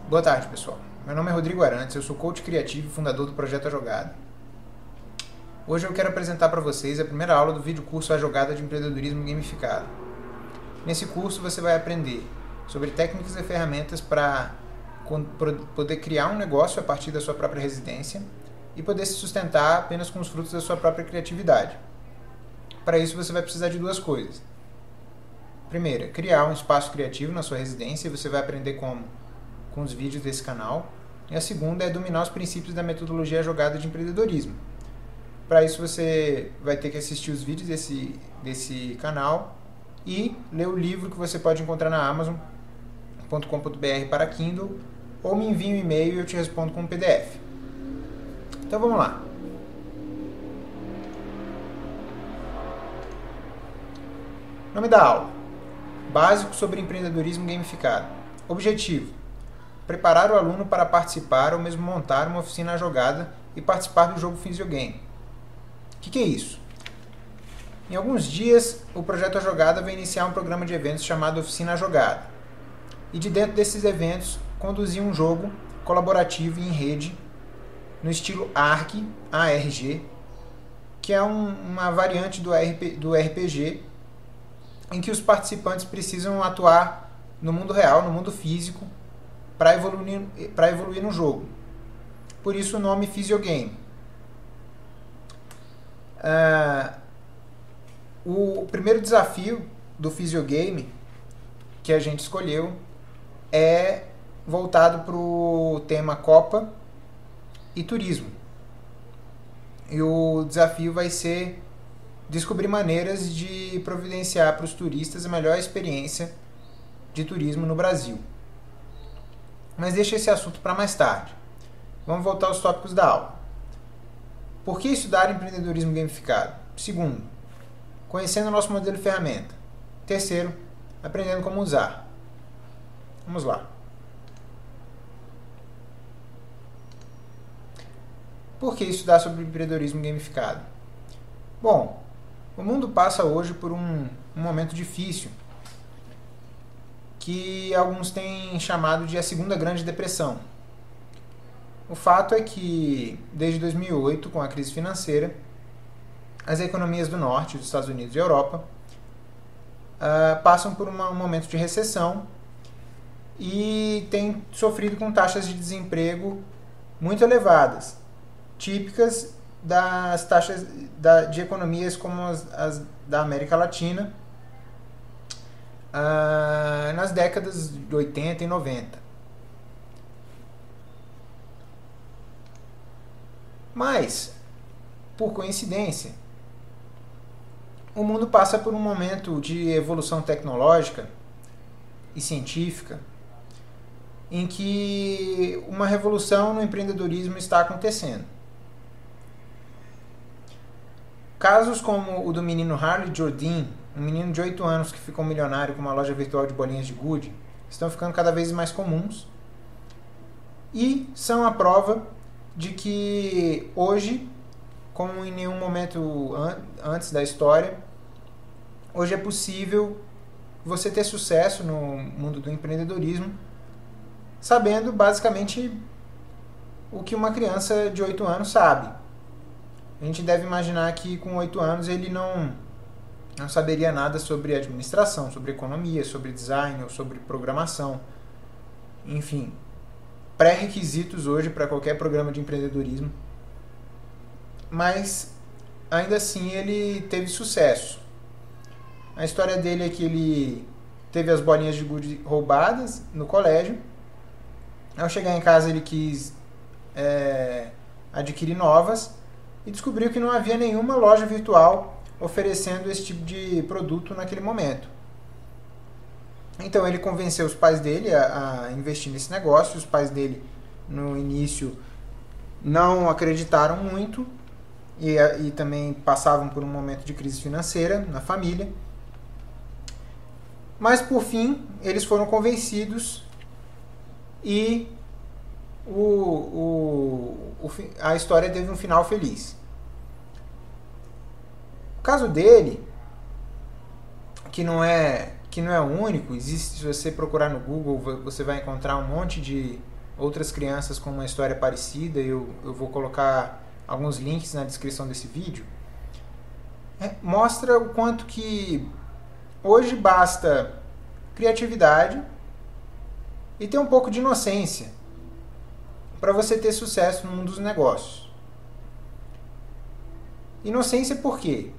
Boa tarde, pessoal. Meu nome é Rodrigo Arantes, eu sou coach criativo e fundador do Projeto A Jogada. Hoje eu quero apresentar para vocês a primeira aula do vídeo curso A Jogada de Empreendedorismo Gamificado. Nesse curso você vai aprender sobre técnicas e ferramentas para poder criar um negócio a partir da sua própria residência e poder se sustentar apenas com os frutos da sua própria criatividade. Para isso você vai precisar de duas coisas. Primeira, criar um espaço criativo na sua residência, e você vai aprender como com os vídeos desse canal. E a segunda é dominar os princípios da metodologia jogada de empreendedorismo. Para isso você vai ter que assistir os vídeos desse canal e ler o livro que você pode encontrar na Amazon.com.br para Kindle, ou me envie um e-mail e eu te respondo com um PDF. Então vamos lá. Nome da aula: Básico sobre empreendedorismo gamificado. Objetivo: preparar o aluno para participar ou mesmo montar uma oficina jogada e participar do jogo Physiogame. O que é isso? Em alguns dias, o Projeto A Jogada vai iniciar um programa de eventos chamado Oficina Jogada. E de dentro desses eventos, conduzir um jogo colaborativo e em rede, no estilo ARG, que é uma variante do RPG, em que os participantes precisam atuar no mundo real, no mundo físico, para evoluir no jogo. Por isso o nome Physiogame. O primeiro desafio do Physiogame que a gente escolheu é voltado para o tema Copa e turismo. E o desafio vai ser descobrir maneiras de providenciar para os turistas a melhor experiência de turismo no Brasil. Mas deixa esse assunto para mais tarde. Vamos voltar aos tópicos da aula. Por que estudar empreendedorismo gamificado? Segundo, conhecendo o nosso modelo de ferramenta. Terceiro, aprendendo como usar. Vamos lá. Por que estudar sobre empreendedorismo gamificado? Bom, o mundo passa hoje por um momento difícil, que alguns têm chamado de a Segunda Grande Depressão. O fato é que, desde 2008, com a crise financeira, as economias do Norte, dos Estados Unidos e Europa, passam por um momento de recessão e têm sofrido com taxas de desemprego muito elevadas, típicas das taxas de economias como as da América Latina, nas décadas de 80 e 90. Mas, por coincidência, o mundo passa por um momento de evolução tecnológica e científica em que uma revolução no empreendedorismo está acontecendo. Casos como o do menino Harley Jordan, um menino de 8 anos que ficou milionário com uma loja virtual de bolinhas de gude, estão ficando cada vez mais comuns e são a prova de que hoje, como em nenhum momento antes da história, hoje é possível você ter sucesso no mundo do empreendedorismo sabendo basicamente o que uma criança de 8 anos sabe. A gente deve imaginar que com 8 anos ele não saberia nada sobre administração, sobre economia, sobre design ou sobre programação. Enfim, pré-requisitos hoje para qualquer programa de empreendedorismo. Mas, ainda assim, ele teve sucesso. A história dele é que ele teve as bolinhas de gude roubadas no colégio. Ao chegar em casa ele quis adquirir novas e descobriu que não havia nenhuma loja virtual oferecendo esse tipo de produto naquele momento. Então ele convenceu os pais dele a investir nesse negócio. Os pais dele, no início, não acreditaram muito e também passavam por um momento de crise financeira na família. Mas, por fim, eles foram convencidos e a história teve um final feliz. O caso dele, que não é único, existe, se você procurar no Google, você vai encontrar um monte de outras crianças com uma história parecida, eu vou colocar alguns links na descrição desse vídeo, mostra o quanto que hoje basta criatividade e ter um pouco de inocência para você ter sucesso no mundo dos negócios. Inocência por quê?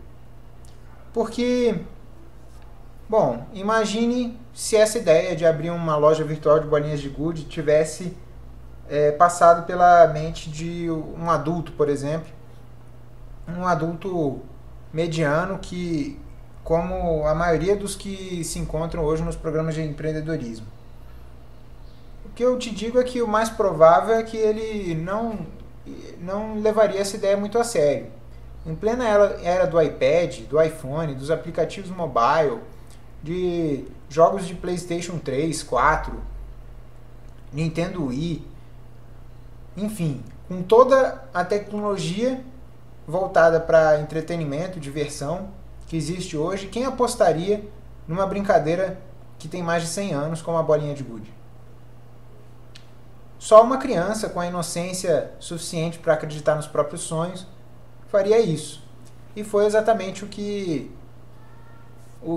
Porque, bom, imagine se essa ideia de abrir uma loja virtual de bolinhas de gude tivesse passado pela mente de um adulto, por exemplo, um adulto mediano que, como a maioria dos que se encontram hoje nos programas de empreendedorismo. O que eu te digo é que o mais provável é que ele não levaria essa ideia muito a sério. Em plena era do iPad, do iPhone, dos aplicativos mobile, de jogos de PlayStation 3, 4, Nintendo Wii, enfim, com toda a tecnologia voltada para entretenimento, diversão que existe hoje, quem apostaria numa brincadeira que tem mais de 100 anos como a bolinha de gude? Só uma criança com a inocência suficiente para acreditar nos próprios sonhos faria isso. E foi exatamente o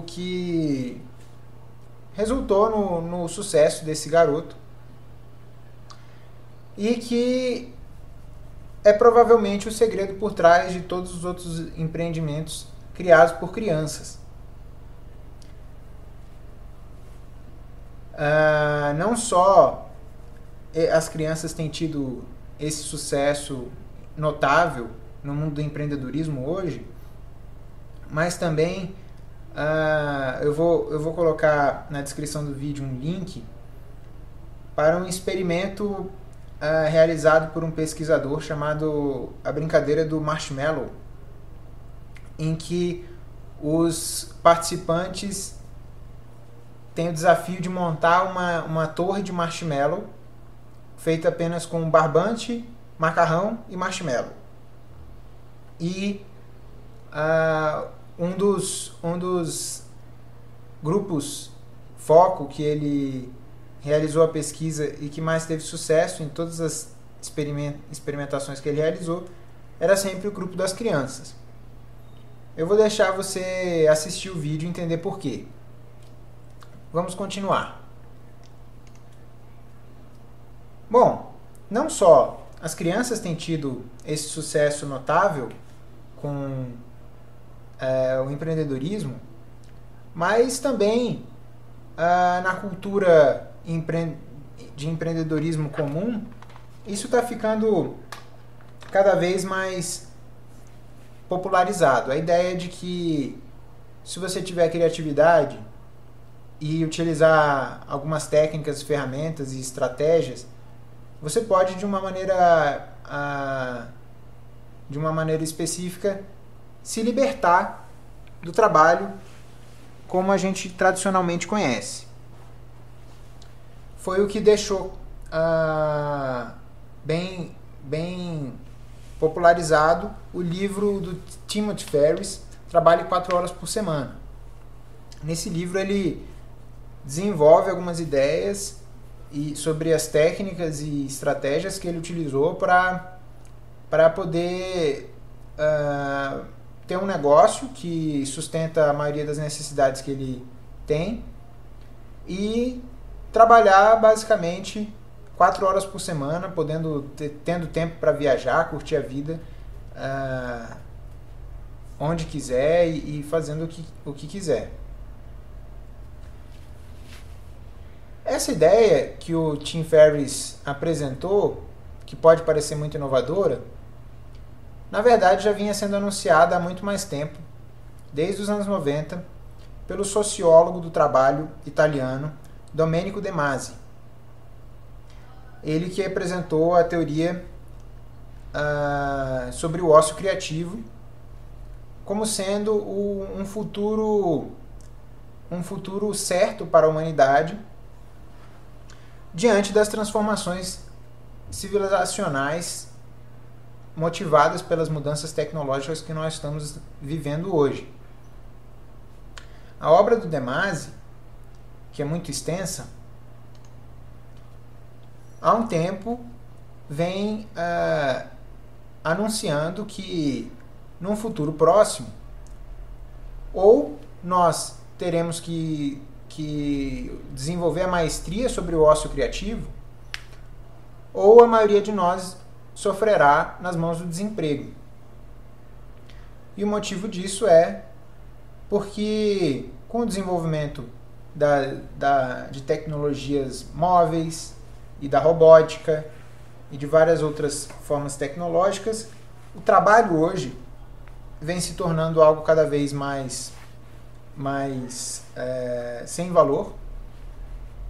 que resultou no sucesso desse garoto. E que é provavelmente o segredo por trás de todos os outros empreendimentos criados por crianças. Não só as crianças têm tido esse sucesso notável no mundo do empreendedorismo hoje, mas também eu vou colocar na descrição do vídeo um link para um experimento realizado por um pesquisador chamado a brincadeira do marshmallow, em que os participantes têm o desafio de montar uma torre de marshmallow feita apenas com barbante, macarrão e marshmallow. E um dos grupos foco que ele realizou a pesquisa e que mais teve sucesso em todas as experimentações que ele realizou era sempre o grupo das crianças. Eu vou deixar você assistir o vídeo e entender por quê. Vamos continuar. Bom, não só as crianças têm tido esse sucesso notável com o empreendedorismo, mas também na cultura de empreendedorismo comum, isso está ficando cada vez mais popularizado. A ideia de que se você tiver criatividade e utilizar algumas técnicas, ferramentas e estratégias, você pode de uma maneira específica se libertar do trabalho como a gente tradicionalmente conhece. Foi o que deixou bem popularizado o livro do Timothy Ferriss, Trabalhe 4 horas por semana. Nesse livro ele desenvolve algumas ideias sobre as técnicas e estratégias que ele utilizou para poder ter um negócio que sustenta a maioria das necessidades que ele tem e trabalhar basicamente 4 horas por semana, tendo tempo para viajar, curtir a vida onde quiser e fazendo o que quiser. Essa ideia que o Tim Ferriss apresentou, que pode parecer muito inovadora, na verdade já vinha sendo anunciada há muito mais tempo, desde os anos 90, pelo sociólogo do trabalho italiano Domenico De Masi. Ele que apresentou a teoria sobre o ócio criativo como sendo um futuro certo para a humanidade diante das transformações civilizacionais motivadas pelas mudanças tecnológicas que nós estamos vivendo hoje. A obra do De Masi, que é muito extensa, há um tempo vem anunciando que num futuro próximo ou nós teremos que desenvolver a maestria sobre o ócio criativo, ou a maioria de nós sofrerá nas mãos do desemprego. E o motivo disso é porque com o desenvolvimento de tecnologias móveis e da robótica e de várias outras formas tecnológicas, o trabalho hoje vem se tornando algo cada vez mais sem valor,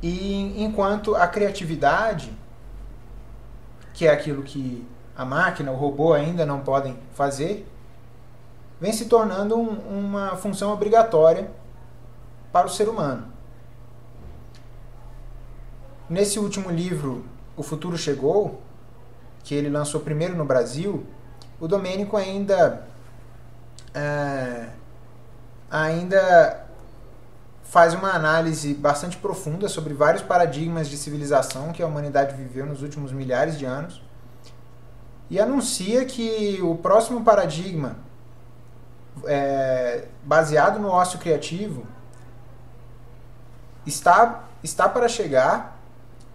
e enquanto a criatividade, que é aquilo que a máquina, o robô ainda não podem fazer, vem se tornando uma função obrigatória para o ser humano. Nesse último livro, O Futuro Chegou, que ele lançou primeiro no Brasil, o Domênico ainda faz uma análise bastante profunda sobre vários paradigmas de civilização que a humanidade viveu nos últimos milhares de anos, e anuncia que o próximo paradigma, baseado no ócio criativo, está para chegar,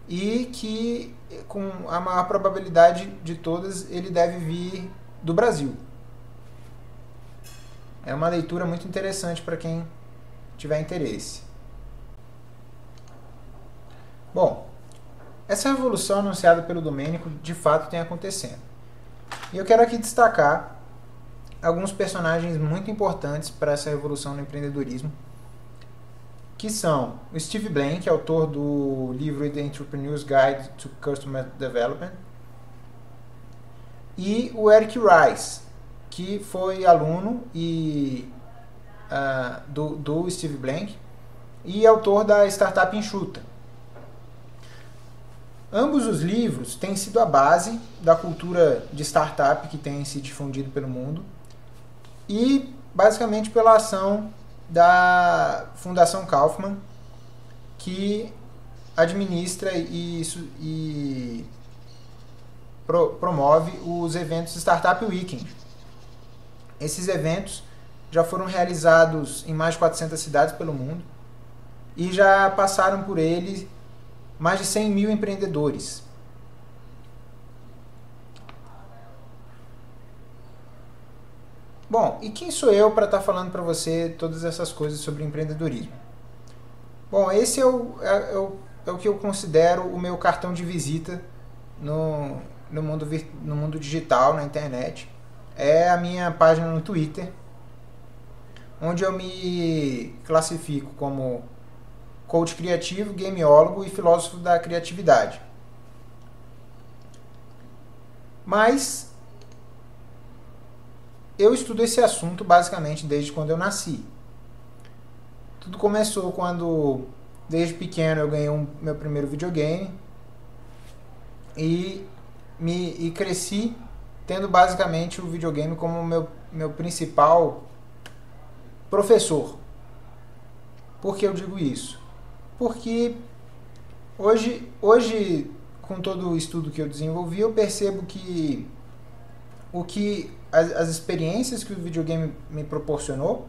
e que com a maior probabilidade de todas ele deve vir do Brasil. É uma leitura muito interessante para quem tiver interesse. Bom, essa revolução anunciada pelo Domênico de fato tem acontecendo. E eu quero aqui destacar alguns personagens muito importantes para essa revolução no empreendedorismo, que são o Steve Blank, autor do livro The Entrepreneur's Guide to Customer Development, e o Eric Rice, que foi aluno do Steve Blank e autor da Startup Enxuta. Ambos os livros têm sido a base da cultura de startup que tem se difundido pelo mundo, e basicamente pela ação da Fundação Kauffman, que administra e promove os eventos Startup Weekend. Esses eventos já foram realizados em mais de 400 cidades pelo mundo e já passaram por ele mais de 100 mil empreendedores. Bom, e quem sou eu para estar falando para você todas essas coisas sobre empreendedorismo? Bom, esse é o que eu considero o meu cartão de visita no mundo digital, na internet. É a minha página no Twitter, onde eu me classifico como coach criativo, gameólogo e filósofo da criatividade. Mas eu estudo esse assunto basicamente desde quando eu nasci. Tudo começou quando, desde pequeno, eu ganhei meu primeiro videogame e cresci tendo basicamente o videogame como meu principal professor. Por que eu digo isso? Porque hoje, com todo o estudo que eu desenvolvi, eu percebo que as experiências que o videogame me proporcionou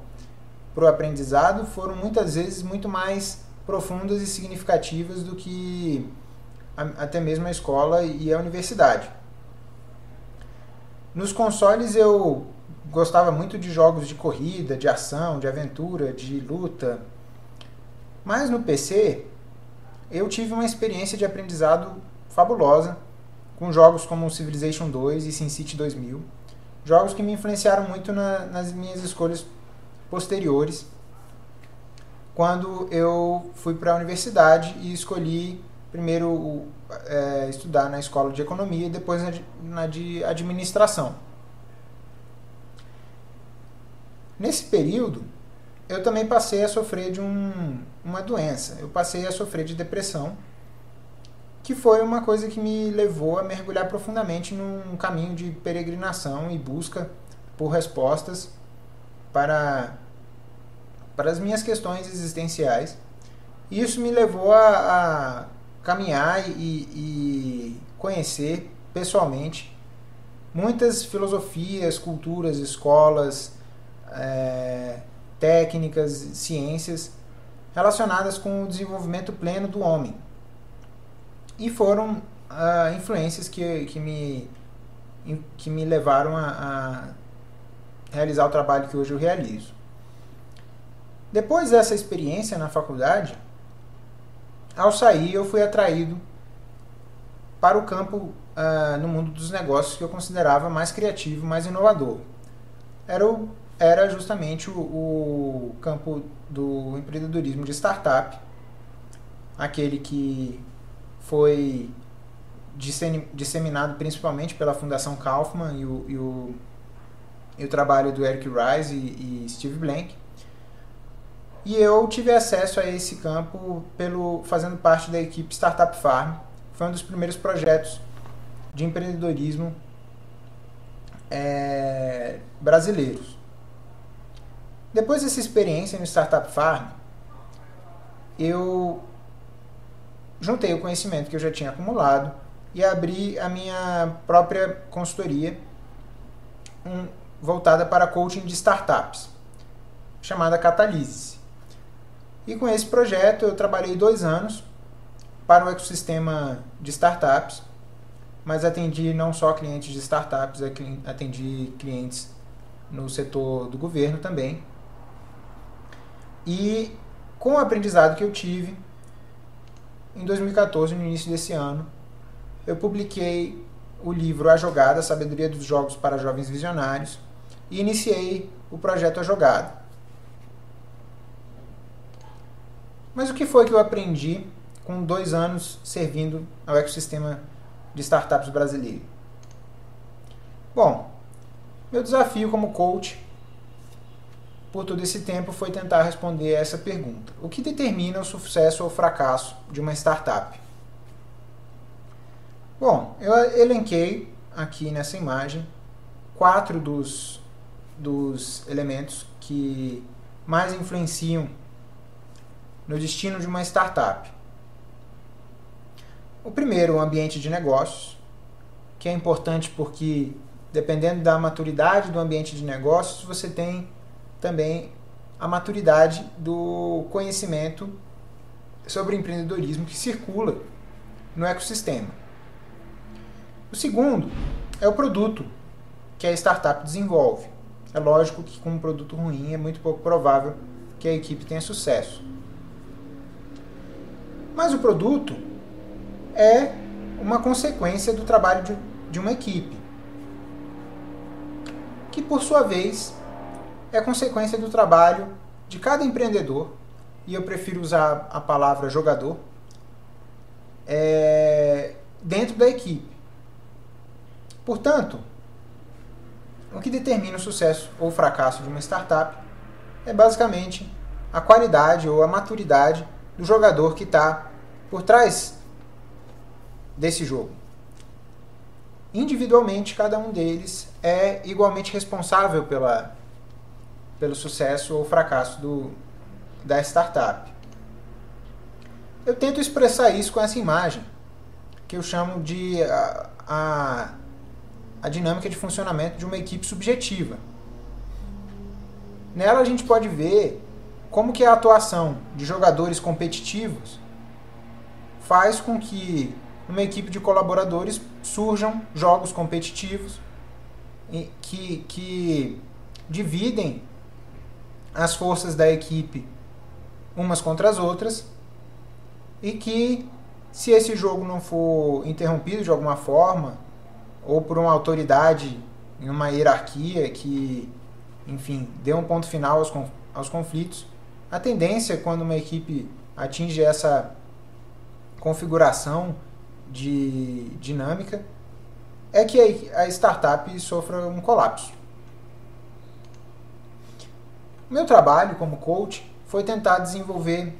para o aprendizado foram muitas vezes muito mais profundas e significativas do que até mesmo a escola e a universidade. Nos consoles eu gostava muito de jogos de corrida, de ação, de aventura, de luta. Mas no PC eu tive uma experiência de aprendizado fabulosa com jogos como Civilization 2 e SimCity 2000. Jogos que me influenciaram muito nas minhas escolhas posteriores, quando eu fui para a universidade e escolhi primeiro estudar na escola de economia e depois na de administração. Nesse período, eu também passei a sofrer de uma doença. Eu passei a sofrer de depressão, que foi uma coisa que me levou a mergulhar profundamente num caminho de peregrinação e busca por respostas para as minhas questões existenciais. E isso me levou a caminhar e conhecer pessoalmente muitas filosofias, culturas, escolas, técnicas, ciências relacionadas com o desenvolvimento pleno do homem. E foram influências que me levaram a realizar o trabalho que hoje eu realizo. Depois dessa experiência na faculdade, ao sair eu fui atraído para o campo no mundo dos negócios que eu considerava mais criativo, mais inovador. Era justamente o campo do empreendedorismo de startup, aquele que foi disseminado principalmente pela Fundação Kaufman e o trabalho do Eric Ries e Steve Blank. E eu tive acesso a esse campo fazendo parte da equipe Startup Farm. Foi um dos primeiros projetos de empreendedorismo brasileiros. Depois dessa experiência no Startup Farm, eu juntei o conhecimento que eu já tinha acumulado e abri a minha própria consultoria voltada para coaching de startups, chamada Catalysis. E com esse projeto eu trabalhei 2 anos para o ecossistema de startups, mas atendi não só clientes de startups, atendi clientes no setor do governo também. E com o aprendizado que eu tive, em 2014, no início desse ano, eu publiquei o livro A Jogada, Sabedoria dos Jogos para Jovens Visionários, e iniciei o projeto A Jogada. Mas o que foi que eu aprendi com 2 anos servindo ao ecossistema de startups brasileiro? Bom, meu desafio como coach por todo esse tempo foi tentar responder essa pergunta: o que determina o sucesso ou fracasso de uma startup? Bom, eu elenquei aqui nessa imagem 4 dos elementos que mais influenciam no destino de uma startup. O primeiro, o ambiente de negócios, que é importante porque, dependendo da maturidade do ambiente de negócios, você tem também a maturidade do conhecimento sobre o empreendedorismo que circula no ecossistema. O segundo é o produto que a startup desenvolve. É lógico que com um produto ruim é muito pouco provável que a equipe tenha sucesso. Mas o produto é uma consequência do trabalho de uma equipe, que por sua vez é consequência do trabalho de cada empreendedor, e eu prefiro usar a palavra jogador, dentro da equipe. Portanto, o que determina o sucesso ou o fracasso de uma startup é basicamente a qualidade ou a maturidade do jogador que está por trás desse jogo. Individualmente, cada um deles é igualmente responsável pelo sucesso ou fracasso da startup. Eu tento expressar isso com essa imagem, que eu chamo de a dinâmica de funcionamento de uma equipe subjetiva. Nela a gente pode ver como que a atuação de jogadores competitivos faz com que numa equipe de colaboradores surjam jogos competitivos que dividem as forças da equipe umas contra as outras, e que, se esse jogo não for interrompido de alguma forma, ou por uma autoridade em uma hierarquia que, enfim, dê um ponto final aos conflitos, a tendência, quando uma equipe atinge essa configuração de dinâmica, é que a startup sofra um colapso. O meu trabalho como coach foi tentar desenvolver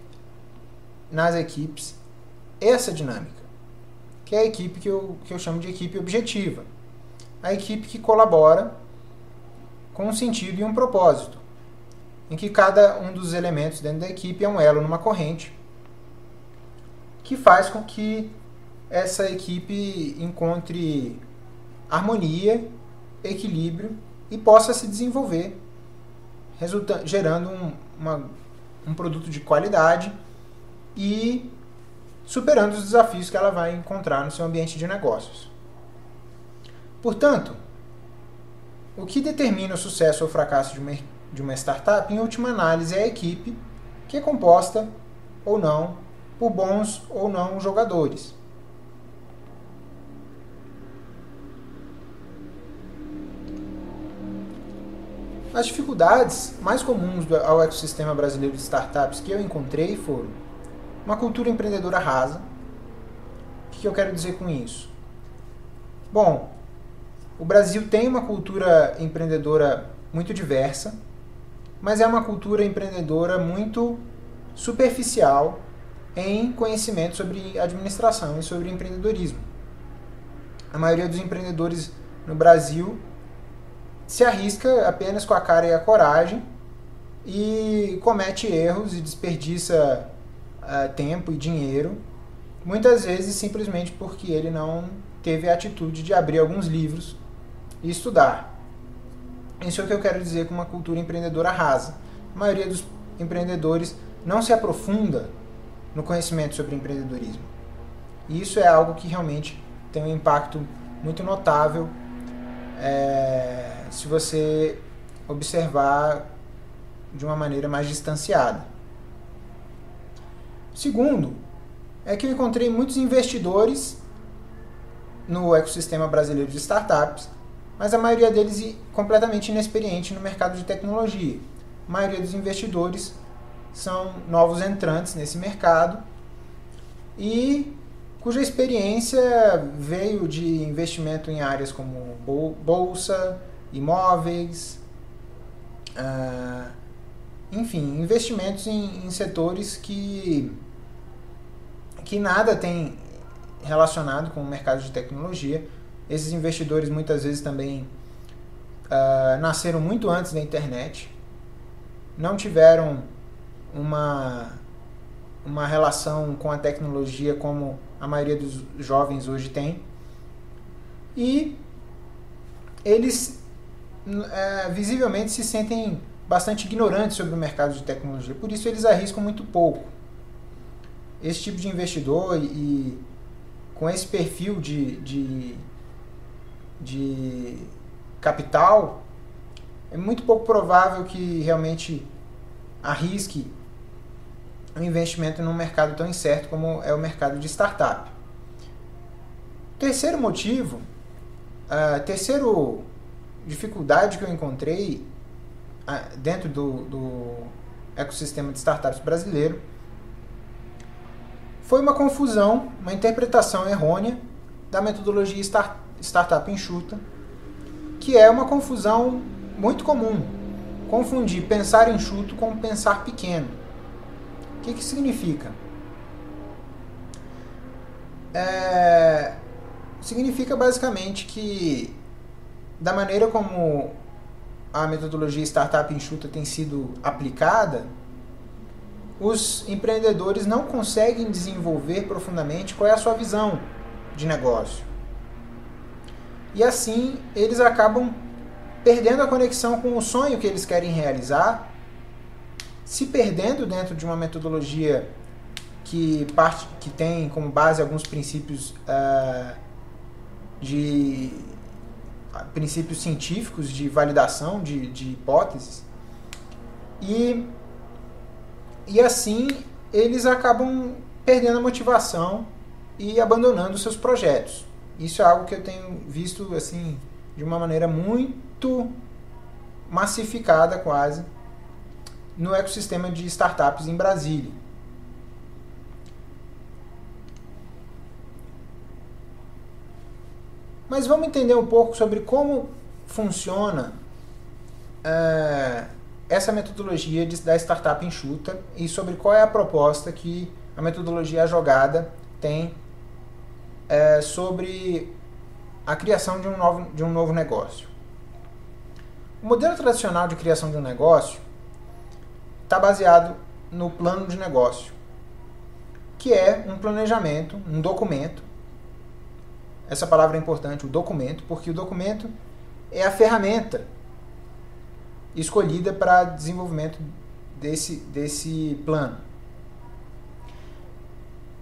nas equipes essa dinâmica, que é a equipe que eu chamo de equipe objetiva. A equipe que colabora com um sentido e um propósito, em que cada um dos elementos dentro da equipe é um elo numa corrente que faz com que essa equipe encontre harmonia, equilíbrio e possa se desenvolver, gerando um produto de qualidade e superando os desafios que ela vai encontrar no seu ambiente de negócios. Portanto, o que determina o sucesso ou fracasso de uma startup, em última análise, é a equipe, que é composta ou não por bons ou não jogadores. As dificuldades mais comuns ao ecossistema brasileiro de startups que eu encontrei foram uma cultura empreendedora rasa. O que eu quero dizer com isso? Bom, o Brasil tem uma cultura empreendedora muito diversa, mas é uma cultura empreendedora muito superficial em conhecimento sobre administração e sobre empreendedorismo. A maioria dos empreendedores no Brasil se arrisca apenas com a cara e a coragem e comete erros e desperdiça tempo e dinheiro, muitas vezes simplesmente porque ele não teve a atitude de abrir alguns livros e estudar. Isso é o que eu quero dizer com uma cultura empreendedora rasa. A maioria dos empreendedores não se aprofunda no conhecimento sobre empreendedorismo. E isso é algo que realmente tem um impacto muito notável se você observar de uma maneira mais distanciada. Segundo, é que eu encontrei muitos investidores no ecossistema brasileiro de startups, mas a maioria deles completamente inexperiente no mercado de tecnologia. A maioria dos investidores são novos entrantes nesse mercado e cuja experiência veio de investimento em áreas como bolsa, imóveis, enfim, investimentos em setores que nada tem relacionado com o mercado de tecnologia. Esses investidores muitas vezes também nasceram muito antes da internet, não tiveram uma relação com a tecnologia como a maioria dos jovens hoje tem, e eles visivelmente se sentem bastante ignorantes sobre o mercado de tecnologia, por isso eles arriscam muito pouco. Esse tipo de investidor e com esse perfil de capital, é muito pouco provável que realmente arrisque um investimento num mercado tão incerto como é o mercado de startup. Terceiro motivo, terceiro dificuldade que eu encontrei dentro do ecossistema de startups brasileiro foi uma confusão, uma interpretação errônea da metodologia startup enxuta, que é uma confusão muito comum, confundir pensar enxuto com pensar pequeno. O que significa? Significa basicamente que, da maneira como a metodologia startup enxuta tem sido aplicada, os empreendedores não conseguem desenvolver profundamente qual é a sua visão de negócio. E assim, eles acabam perdendo a conexão com o sonho que eles querem realizar, se perdendo dentro de uma metodologia que tem como base alguns princípios princípios científicos de validação de hipóteses, e assim eles acabam perdendo a motivação e abandonando seus projetos. Isso é algo que eu tenho visto assim de uma maneira muito massificada quase no ecossistema de startups em Brasília. Mas vamos entender um pouco sobre como funciona essa metodologia da startup enxuta e sobre qual é a proposta que a metodologia jogada tem sobre a criação de um novo negócio. O modelo tradicional de criação de um negócio está baseado no plano de negócio. que é um planejamento, um documento. Essa palavra é importante, o documento, porque o documento é a ferramenta escolhida para desenvolvimento desse plano.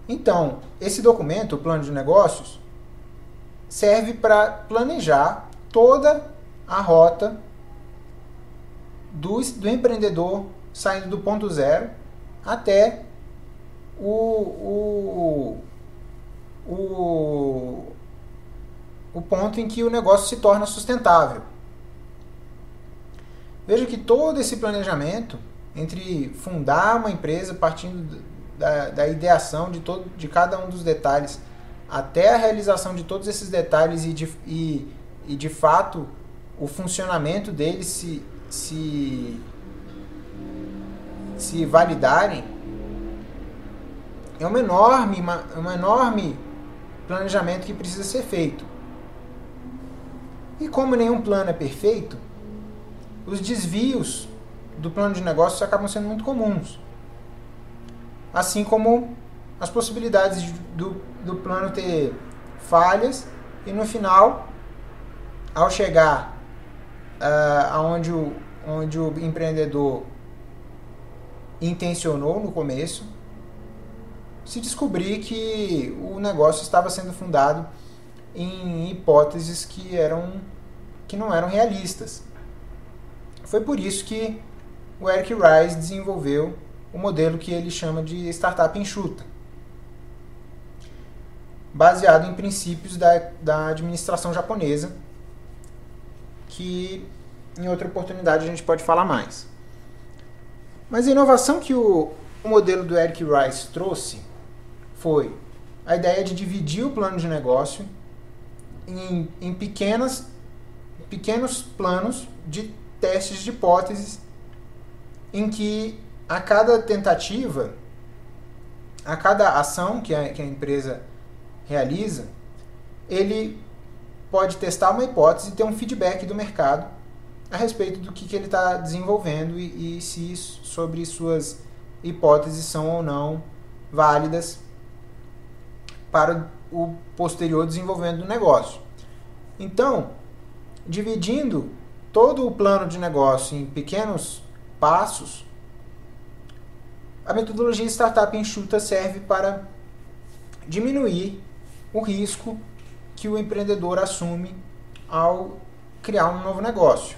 Então, esse documento, o plano de negócios, serve para planejar toda a rota do empreendedor saindo do ponto zero até o ponto em que o negócio se torna sustentável. Veja que todo esse planejamento, entre fundar uma empresa partindo da ideação de cada um dos detalhes até a realização de todos esses detalhes e de fato o funcionamento deles se validarem, é um enorme planejamento que precisa ser feito. E como nenhum plano é perfeito, os desvios do plano de negócios acabam sendo muito comuns. Assim como as possibilidades do plano ter falhas e no final, ao chegar onde o empreendedor intencionou no começo, se descobrir que o negócio estava sendo fundado em hipóteses que não eram realistas. Foi por isso que o Eric Ries desenvolveu o modelo que ele chama de startup enxuta, baseado em princípios da administração japonesa, que em outra oportunidade a gente pode falar mais. Mas a inovação que o modelo do Eric Ries trouxe foi a ideia de dividir o plano de negócio em pequenos planos de testes de hipóteses, em que a cada tentativa, a cada ação que a empresa realiza, ele pode testar uma hipótese e ter um feedback do mercado a respeito do que ele está desenvolvendo e se sobre suas hipóteses são ou não válidas para o posterior desenvolvimento do negócio. Então, dividindo todo o plano de negócio em pequenos passos, a metodologia Startup Enxuta serve para diminuir o risco que o empreendedor assume ao criar um novo negócio.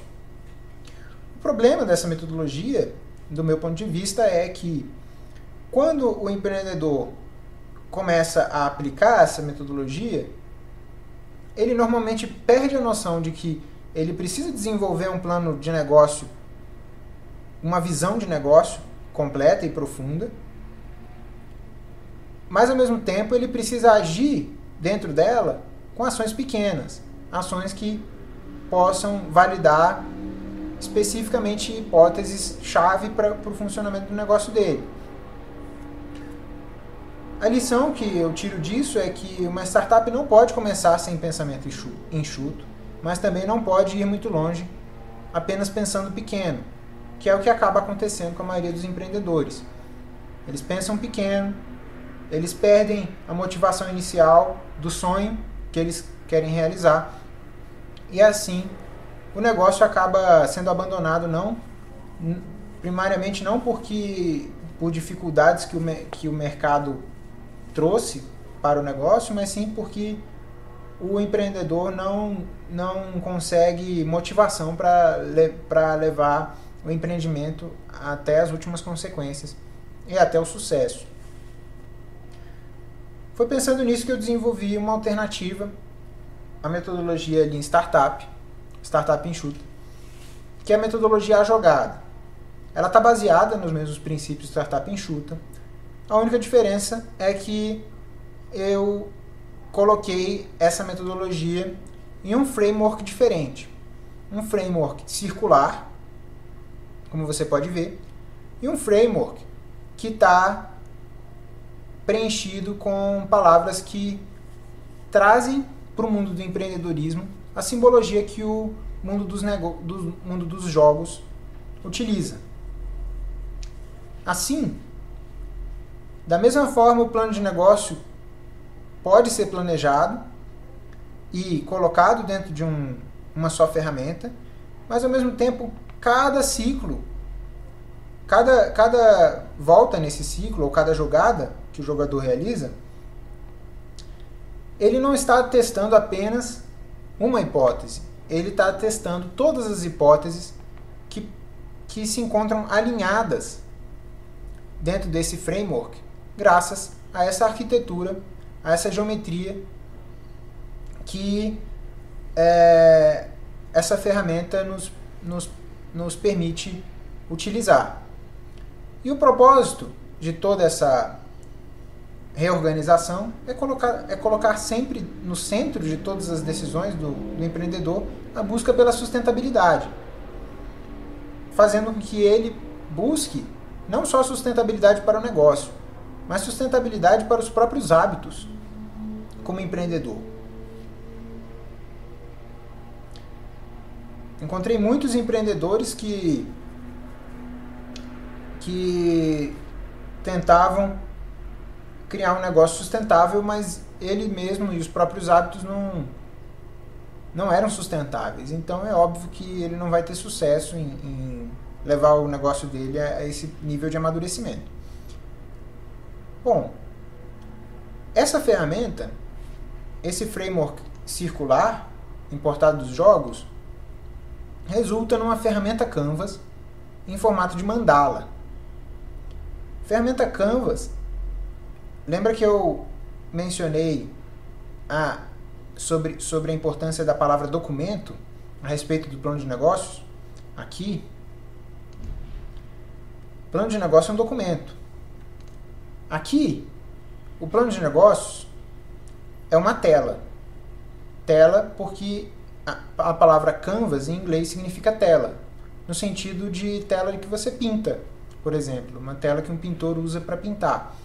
O problema dessa metodologia, do meu ponto de vista, é que quando o empreendedor começa a aplicar essa metodologia, ele normalmente perde a noção de que ele precisa desenvolver um plano de negócio, uma visão de negócio completa e profunda, mas ao mesmo tempo ele precisa agir dentro dela com ações pequenas, ações que possam validar especificamente hipóteses-chave para o funcionamento do negócio dele. A lição que eu tiro disso é que uma startup não pode começar sem pensamento enxuto, mas também não pode ir muito longe apenas pensando pequeno, que é o que acaba acontecendo com a maioria dos empreendedores. Eles pensam pequeno, eles perdem a motivação inicial do sonho que eles querem realizar, e assim o negócio acaba sendo abandonado primariamente não por dificuldades que o mercado trouxe para o negócio, mas sim porque o empreendedor não consegue motivação para levar o empreendimento até as últimas consequências e até o sucesso. Foi pensando nisso que eu desenvolvi uma alternativa à metodologia Lean Startup Enxuta, que é a metodologia jogada. Ela está baseada nos mesmos princípios de Startup Enxuta. A única diferença é que eu coloquei essa metodologia em um framework diferente. Um framework circular, como você pode ver, e um framework que está preenchido com palavras que trazem para o mundo do empreendedorismo a simbologia que o mundo dos jogos utiliza. Assim, Da mesma forma, o plano de negócio pode ser planejado e colocado dentro de uma só ferramenta, mas ao mesmo tempo, cada ciclo, cada volta nesse ciclo, ou cada jogada que o jogador realiza, ele não está testando apenas uma hipótese, ele está testando todas as hipóteses que se encontram alinhadas dentro desse framework, graças a essa arquitetura, a essa geometria que essa ferramenta nos permite utilizar. E o propósito de toda essa reorganização é colocar sempre no centro de todas as decisões do empreendedor a busca pela sustentabilidade, fazendo com que ele busque não só sustentabilidade para o negócio, mas sustentabilidade para os próprios hábitos como empreendedor. Encontrei muitos empreendedores que tentavam criar um negócio sustentável, mas ele mesmo e os próprios hábitos não eram sustentáveis. Então é óbvio que ele não vai ter sucesso em levar o negócio dele a esse nível de amadurecimento. Bom, essa ferramenta, esse framework circular importado dos jogos, resulta numa ferramenta Canvas em formato de mandala. Ferramenta Canvas, lembra que eu mencionei sobre a importância da palavra documento a respeito do plano de negócios? Aqui, plano de negócio é um documento. Aqui, o plano de negócios é uma tela. Tela porque a palavra canvas em inglês significa tela, no sentido de tela que você pinta, por exemplo, uma tela que um pintor usa para pintar.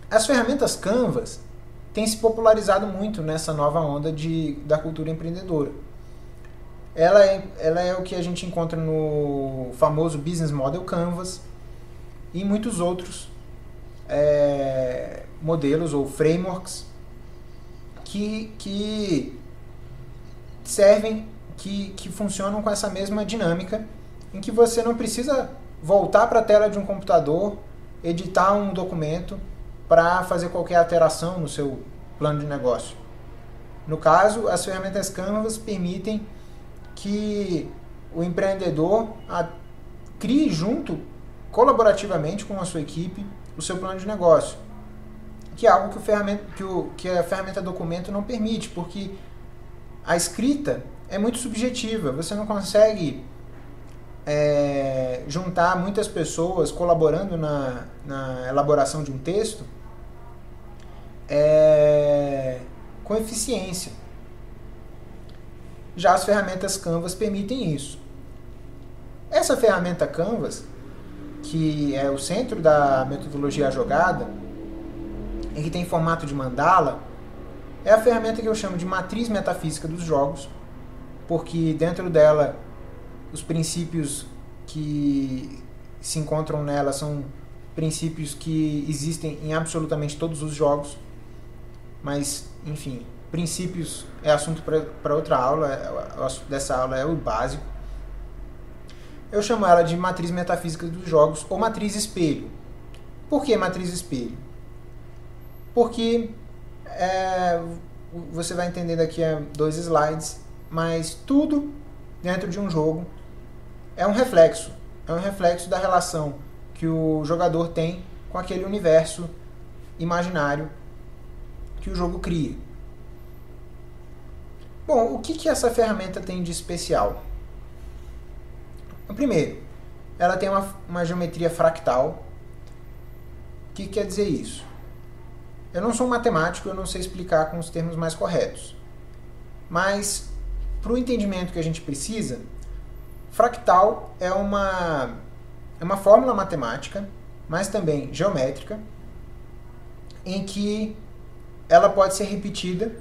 As ferramentas Canvas têm se popularizado muito nessa nova onda da cultura empreendedora. Ela é o que a gente encontra no famoso Business Model Canvas e em muitos outros modelos ou frameworks que servem, que funcionam com essa mesma dinâmica, em que você não precisa voltar para a tela de um computador, editar um documento para fazer qualquer alteração no seu plano de negócio. No caso, as ferramentas Canvas permitem que o empreendedor crie junto, colaborativamente com a sua equipe, o seu plano de negócio, que é algo que a ferramenta documento não permite, porque a escrita é muito subjetiva, você não consegue juntar muitas pessoas colaborando na elaboração de um texto com eficiência. Já as ferramentas Canvas permitem isso. Essa ferramenta Canvas, que é o centro da metodologia jogada, e que tem formato de mandala, é a ferramenta que eu chamo de matriz metafísica dos jogos, porque dentro dela os princípios que se encontram nela são princípios que existem em absolutamente todos os jogos, mas, enfim, princípios é assunto para outra aula, o assunto dessa aula é o básico. Eu chamo ela de matriz metafísica dos jogos ou matriz espelho. Por que matriz espelho? Porque você vai entender daqui a 2 slides, mas tudo dentro de um jogo é um reflexo da relação que o jogador tem com aquele universo imaginário que o jogo cria. Bom, o que essa ferramenta tem de especial? Primeiro, ela tem uma geometria fractal. O que quer dizer isso? Eu não sou um matemático, eu não sei explicar com os termos mais corretos. Mas, para o entendimento que a gente precisa, fractal é uma fórmula matemática, mas também geométrica, em que ela pode ser repetida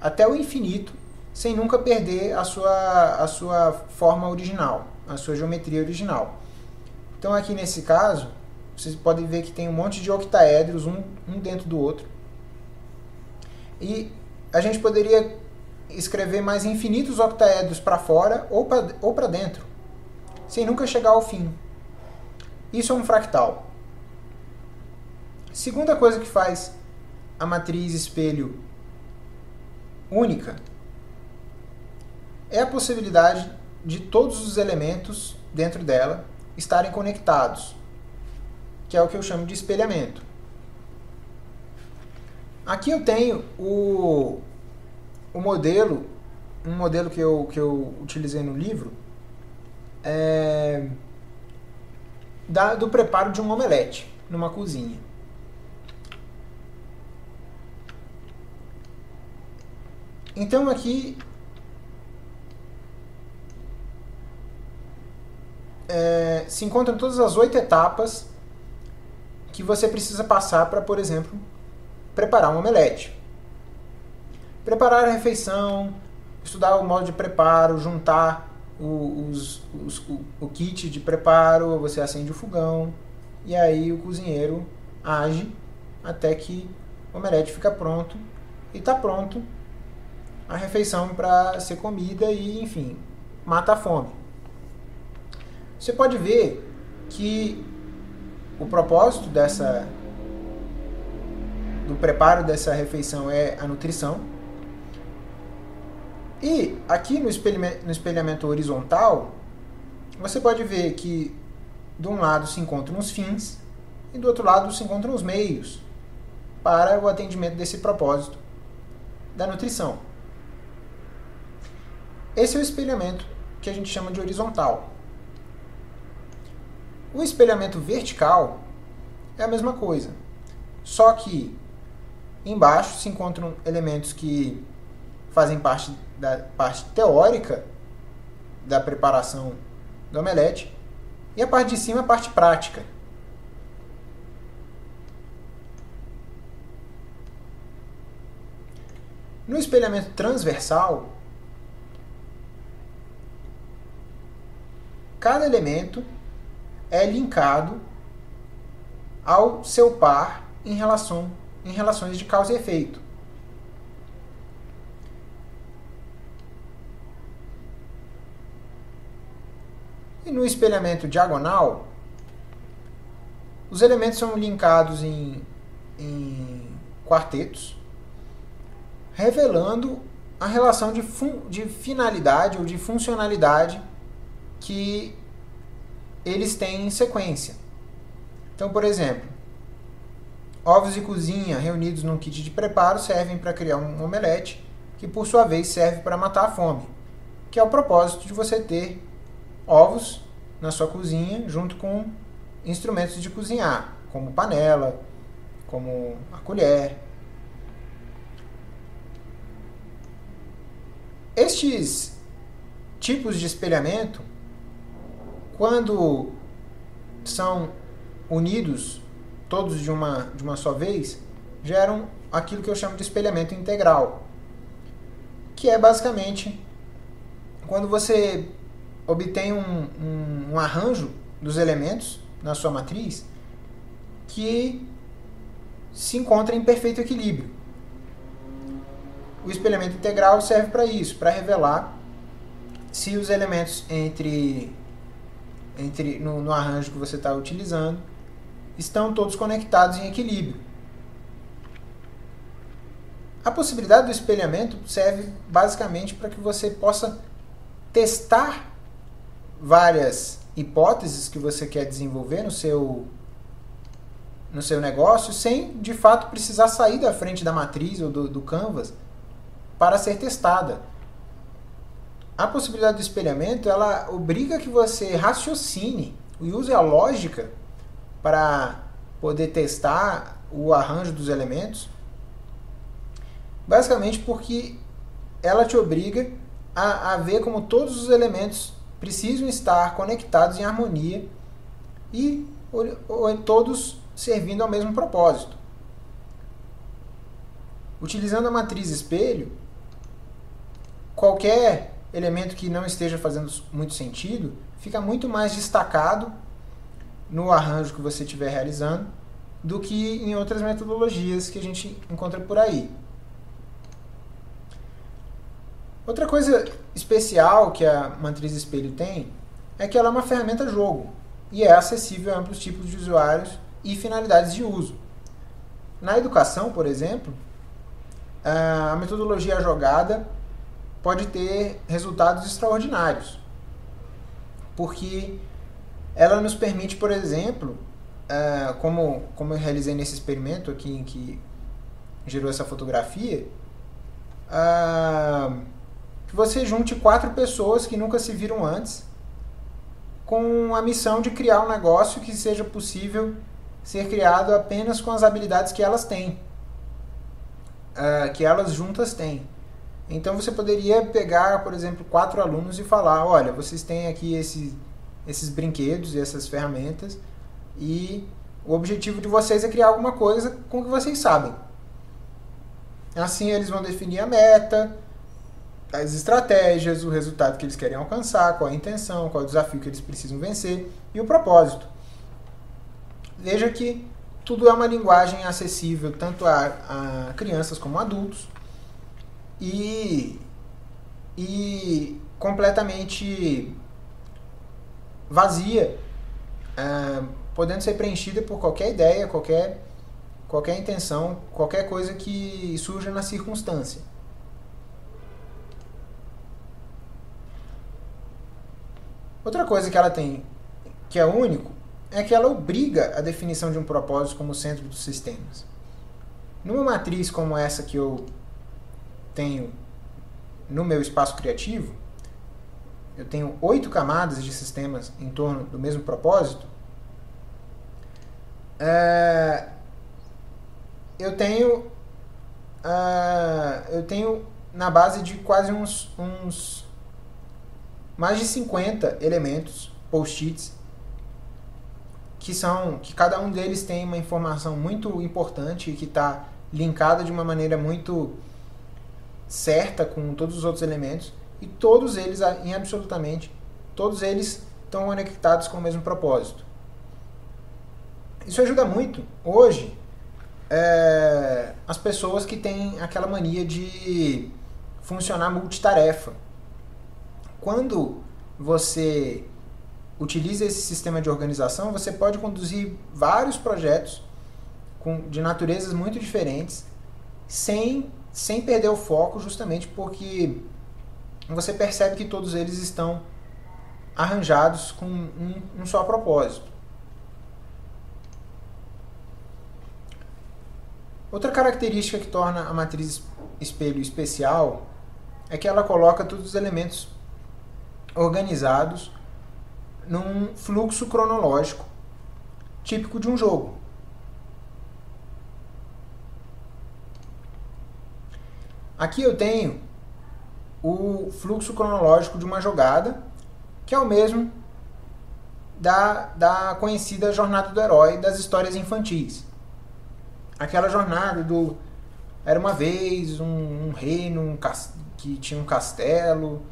até o infinito, sem nunca perder a sua forma original, a sua geometria original. Então aqui nesse caso, vocês podem ver que tem um monte de octaédros, um dentro do outro. E a gente poderia escrever mais infinitos octaédros para fora ou para dentro, sem nunca chegar ao fim. Isso é um fractal. Segunda coisa que faz a matriz espelho única é a possibilidade de todos os elementos dentro dela estarem conectados, que é o que eu chamo de espelhamento. Aqui eu tenho um modelo que eu utilizei no livro, do preparo de um omelete numa cozinha. Então aqui se encontram todas as 8 etapas que você precisa passar para, por exemplo, preparar um omelete. Preparar a refeição, estudar o modo de preparo, juntar o kit de preparo, você acende o fogão e aí o cozinheiro age até que o omelete fica pronto e está pronto a refeição para ser comida e, enfim, mata a fome. Você pode ver que o propósito do preparo dessa refeição é a nutrição. E aqui no espelhamento horizontal, você pode ver que de um lado se encontram os fins e do outro lado se encontram os meios para o atendimento desse propósito da nutrição. Esse é o espelhamento que a gente chama de horizontal. O espelhamento vertical é a mesma coisa, só que embaixo se encontram elementos que fazem parte da parte teórica da preparação do omelete e a parte de cima a parte prática. No espelhamento transversal, cada elemento é linkado ao seu par em relações de causa e efeito. E no espelhamento diagonal, os elementos são linkados em quartetos, revelando a relação de finalidade ou de funcionalidade que eles têm em sequência. Então, por exemplo, ovos e cozinha reunidos num kit de preparo servem para criar um omelete, que por sua vez serve para matar a fome, que é o propósito de você ter ovos na sua cozinha junto com instrumentos de cozinhar, como panela, como a colher. Estes tipos de espelhamento, quando são unidos todos de uma só vez, geram aquilo que eu chamo de espelhamento integral, que é basicamente quando você obtém um arranjo dos elementos na sua matriz que se encontra em perfeito equilíbrio. O espelhamento integral serve para isso, para revelar se os elementos no arranjo que você está utilizando estão todos conectados em equilíbrio. A possibilidade do espelhamento serve basicamente para que você possa testar várias hipóteses que você quer desenvolver no seu negócio, sem de fato precisar sair da frente da matriz ou do canvas para ser testada. A possibilidade do espelhamento, ela obriga que você raciocine e use a lógica para poder testar o arranjo dos elementos, basicamente porque ela te obriga a ver como todos os elementos precisam estar conectados em harmonia e todos servindo ao mesmo propósito. Utilizando a matriz espelho, qualquer elemento que não esteja fazendo muito sentido fica muito mais destacado no arranjo que você estiver realizando do que em outras metodologias que a gente encontra por aí. Outra coisa especial que a matriz espelho tem é que ela é uma ferramenta jogo e é acessível a amplos tipos de usuários e finalidades de uso. Na educação, por exemplo, a metodologia jogada pode ter resultados extraordinários, porque ela nos permite, por exemplo, como eu realizei nesse experimento aqui em que gerou essa fotografia, que você junte 4 pessoas que nunca se viram antes com a missão de criar um negócio que seja possível ser criado apenas com as habilidades que elas têm, que elas juntas têm. Então você poderia pegar, por exemplo, 4 alunos e falar, olha, vocês têm aqui esses brinquedos e essas ferramentas e o objetivo de vocês é criar alguma coisa com o que vocês sabem. Assim eles vão definir a meta, as estratégias, o resultado que eles querem alcançar, qual a intenção, qual é o desafio que eles precisam vencer e o propósito. Veja que tudo é uma linguagem acessível tanto a crianças como a adultos e completamente vazia, podendo ser preenchida por qualquer ideia, qualquer intenção, qualquer coisa que surja na circunstância. Outra coisa que ela tem, que é único, é que ela obriga a definição de um propósito como centro dos sistemas. Numa matriz como essa que eu tenho no meu espaço criativo, eu tenho 8 camadas de sistemas em torno do mesmo propósito, eu tenho na base de quase uns mais de 50 elementos, post-its, que cada um deles tem uma informação muito importante e que está linkada de uma maneira muito certa com todos os outros elementos, e todos eles, absolutamente, todos eles estão conectados com o mesmo propósito. Isso ajuda muito, hoje, as pessoas que têm aquela mania de funcionar multitarefa. Quando você utiliza esse sistema de organização, você pode conduzir vários projetos de naturezas muito diferentes, sem perder o foco, justamente porque você percebe que todos eles estão arranjados com um só propósito. Outra característica que torna a matriz espelho especial é que ela coloca todos os elementos organizados num fluxo cronológico típico de um jogo. Aqui eu tenho o fluxo cronológico de uma jogada, que é o mesmo da conhecida jornada do herói das histórias infantis. Aquela jornada do... Era uma vez um reino que tinha um castelo,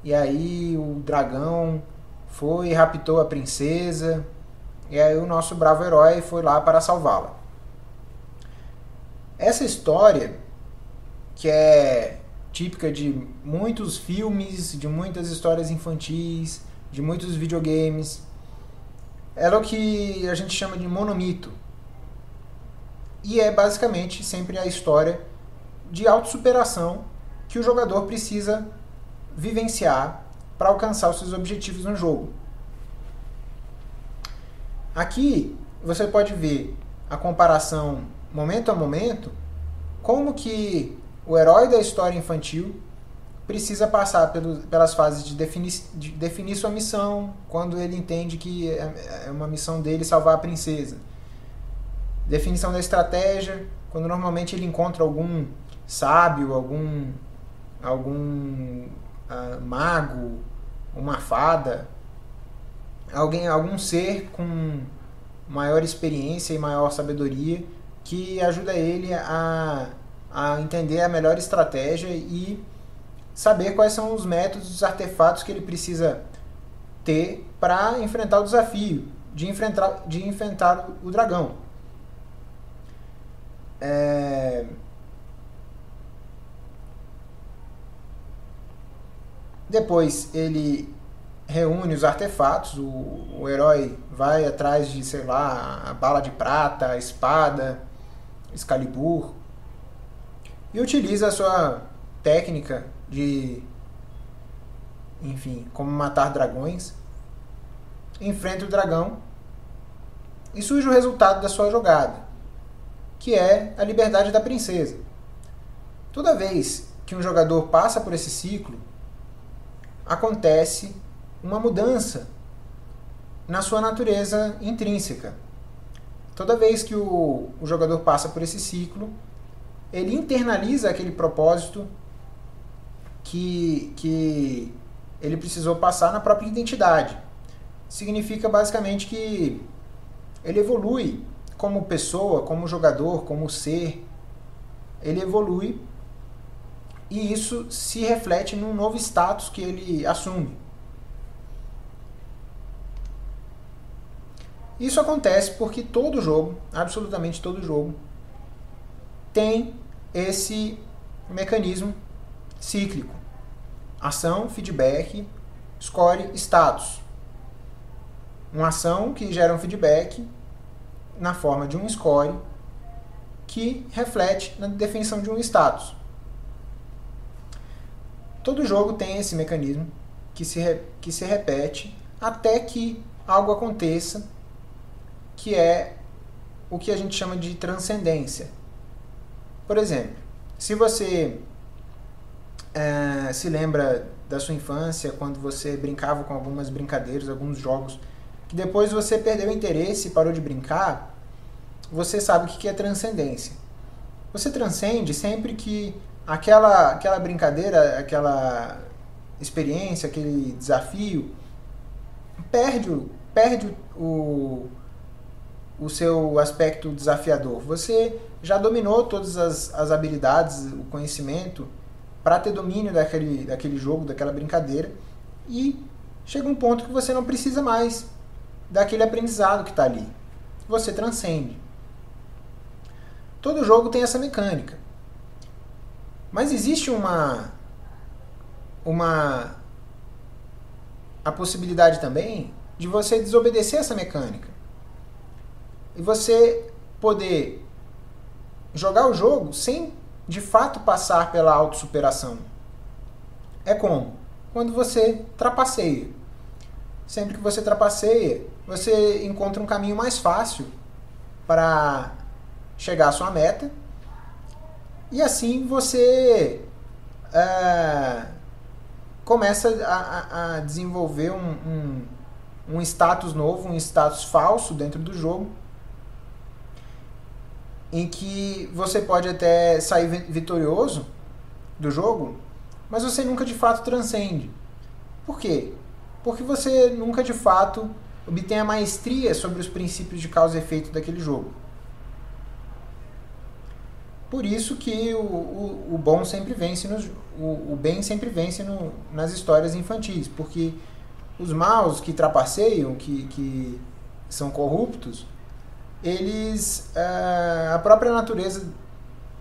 e aí o dragão foi e raptou a princesa, e aí o nosso bravo herói foi lá para salvá-la. Essa história, que é típica de muitos filmes, de muitas histórias infantis, de muitos videogames, ela é o que a gente chama de monomito. E é basicamente sempre a história de autossuperação que o jogador precisa vivenciar para alcançar os seus objetivos no jogo. Aqui você pode ver a comparação momento a momento, como que o herói da história infantil precisa passar pelas fases de definir sua missão, quando ele entende que é uma missão dele salvar a princesa. Definição da estratégia, quando normalmente ele encontra algum sábio, algum mago, uma fada, algum ser com maior experiência e maior sabedoria que ajuda ele a entender a melhor estratégia e saber quais são os métodos, os artefatos que ele precisa ter para enfrentar o desafio. de enfrentar o dragão. Depois ele reúne os artefatos, o herói vai atrás de, sei lá, a bala de prata, a espada, Excalibur, e utiliza a sua técnica de, enfim, como matar dragões, enfrenta o dragão e surge o resultado da sua jogada, que é a liberdade da princesa. Toda vez que um jogador passa por esse ciclo, acontece uma mudança na sua natureza intrínseca. Toda vez que o jogador passa por esse ciclo, ele internaliza aquele propósito que ele precisou passar na própria identidade. Significa basicamente que ele evolui como pessoa, como jogador, como ser. Ele evolui e isso se reflete num novo status que ele assume. Isso acontece porque todo jogo, absolutamente todo jogo, tem esse mecanismo cíclico. Ação, feedback, score, status. Uma ação que gera um feedback na forma de um score que reflete na definição de um status. Todo jogo tem esse mecanismo que se repete até que algo aconteça, que é o que a gente chama de transcendência. Por exemplo, se você se lembra da sua infância, quando você brincava com algumas brincadeiras, alguns jogos, que depois você perdeu o interesse e parou de brincar, você sabe o que é transcendência. Você transcende sempre que aquela brincadeira, aquela experiência, aquele desafio, perde o seu aspecto desafiador. Você já dominou todas as habilidades, o conhecimento, para ter domínio daquele jogo, daquela brincadeira, e chega um ponto que você não precisa mais daquele aprendizado que está ali. Você transcende. Todo jogo tem essa mecânica. Mas existe a possibilidade também de você desobedecer essa mecânica. E você poder jogar o jogo sem, de fato, passar pela autossuperação. É como? Quando você trapaceia. Sempre que você trapaceia, você encontra um caminho mais fácil para chegar à sua meta. E assim você começa a desenvolver um status novo, um status falso dentro do jogo, em que você pode até sair vitorioso do jogo, mas você nunca de fato transcende. Por quê? Porque você nunca de fato obtém a maestria sobre os princípios de causa e efeito daquele jogo. Por isso que o bom sempre vence, o bem sempre vence nas histórias infantis, porque os maus que trapaceiam, que são corruptos, eles, a própria natureza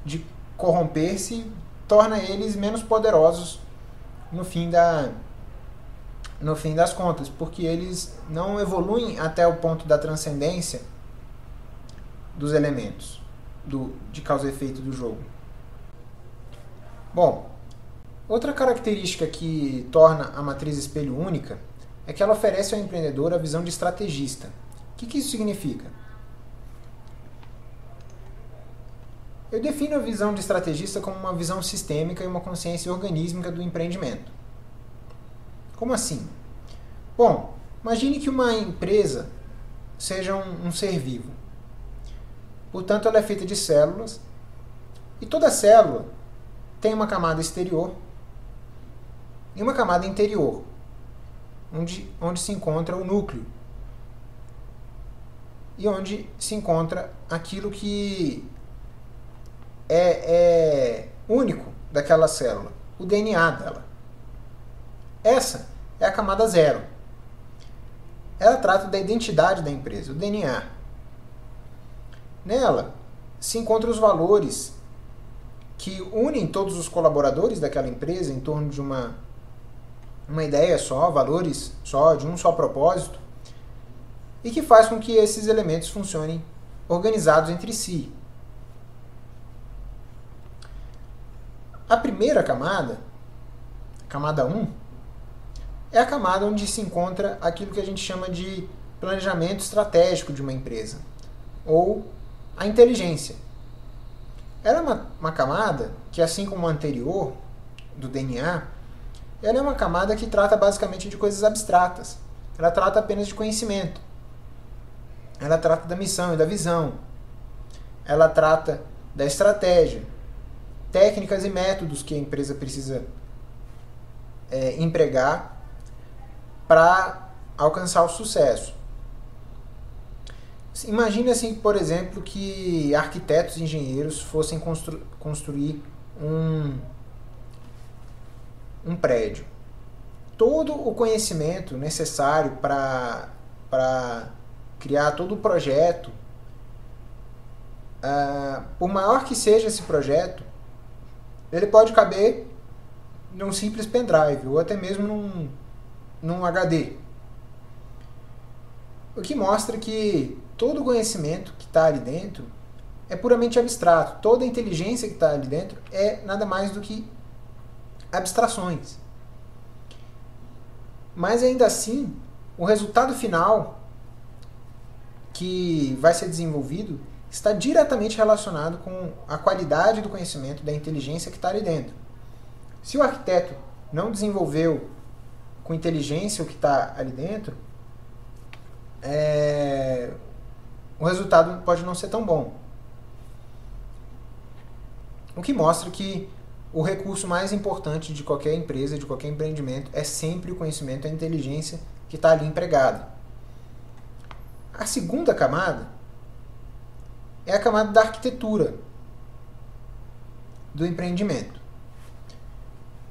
de corromper-se torna eles menos poderosos no fim das contas, porque eles não evoluem até o ponto da transcendência dos elementos de causa e efeito do jogo. Bom, outra característica que torna a matriz espelho única é que ela oferece ao empreendedor a visão de estrategista. O que isso significa? Eu defino a visão de estrategista como uma visão sistêmica e uma consciência organísmica do empreendimento. Como assim? Bom, imagine que uma empresa seja um ser vivo. Portanto, ela é feita de células, e toda célula tem uma camada exterior e uma camada interior, onde se encontra o núcleo e onde se encontra aquilo que é único daquela célula, o DNA dela. Essa é a camada zero. ela trata da identidade da empresa, o DNA. Nela se encontram os valores que unem todos os colaboradores daquela empresa em torno de uma ideia só, valores só, de um só propósito, e que faz com que esses elementos funcionem organizados entre si. A primeira camada, camada 1, é a camada onde se encontra aquilo que a gente chama de planejamento estratégico de uma empresa, ou a inteligência. Ela é uma camada que, assim como a anterior, do DNA, ela é uma camada que trata basicamente de coisas abstratas. Ela trata apenas de conhecimento. Ela trata da missão e da visão. Ela trata da estratégia, técnicas e métodos que a empresa precisa empregar para alcançar o sucesso. Imagine assim, por exemplo, que arquitetos e engenheiros fossem construir um prédio. Todo o conhecimento necessário para criar todo o projeto, por maior que seja esse projeto, ele pode caber num simples pendrive ou até mesmo num HD. O que mostra que todo o conhecimento que está ali dentro é puramente abstrato. Toda a inteligência que está ali dentro é nada mais do que abstrações. Mas ainda assim, o resultado final que vai ser desenvolvido está diretamente relacionado com a qualidade do conhecimento, da inteligência que está ali dentro. Se o arquiteto não desenvolveu com inteligência o que está ali dentro, o resultado pode não ser tão bom. O que mostra que o recurso mais importante de qualquer empresa, de qualquer empreendimento, é sempre o conhecimento, a inteligência que está ali empregada. A segunda camada é a camada da arquitetura do empreendimento.